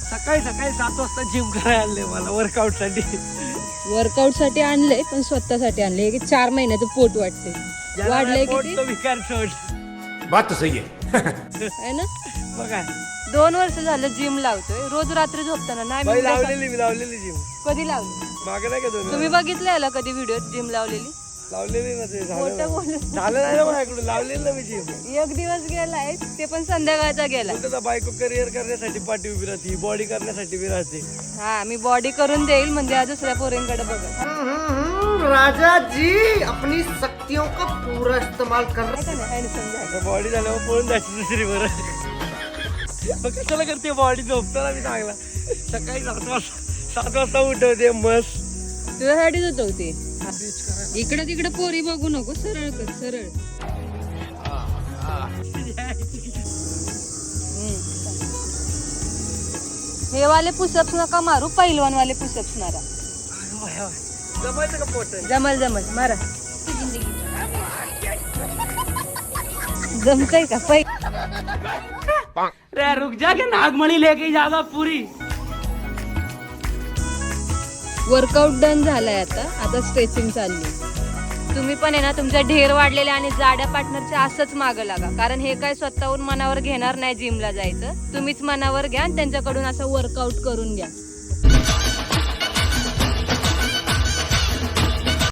सकाळी 7 वाजता जिम करायला आणले मला वर्कआउट साठी आणलंय पण स्वतःसाठी आणलंय की 4 महिन्याचं पोट वाटते वाढलंय किती विकार सोड बात तो सही आहे ना बघा 2 वर्ष झालं जिम लावतोय रोज रात्री झोपताना नाही बाई मी लावलेली जिम कधी लावली मागे नाही का दोन तुम्ही बघितलं याला कधी व्हिडिओ जिम लावलेली लावलेली ना ते खोटं बोलत झालं नाही ना माझ्याकडून लावलेली ना मी जिम एक दिवस गेलाय ते पण संध्याकाळचा गेलाय त्याचा बायको करिअर करण्यासाठी पाठी उभी राहते बॉडी करण्यासाठी उभी राहते हा मी बॉडी करून देईल म्हणजे आज दुसऱ्या पोरींकडे बघा राजा जी अपनी शक्तियों का पूरा इस्तेमाल कर बॉडी झाल्यावर पळून जायची दुसरी बरं मग कशाला करते बॉडी झोपताना मी चांगला सकाळी 7 वाजता उठवते मस्त तुझ्यासाठीच होते इकडे तिकडे पोरी बघू नको सरळ कर सरळ हे वाले पुशअप्स नका मारू पहिलवान वाले पुशअप्स मारा जमायचं का पोट जमल मारा जमतय का रे रुक जा के नागमणी लेके जागा पूरी वर्कआउट डन झालाय आता स्ट्रेचिंग चालली तुम्ही पण आहे ना तुमच्या ढेर वाढलेल्या आणि जाड्या पार्टनरच्या असंच मागं लागा कारण हे काय स्वतःहून मनावर घेणार नाही जिमला जायचं तुम्हीच मनावर घ्या आणि त्यांच्याकडून असं वर्कआउट करून घ्या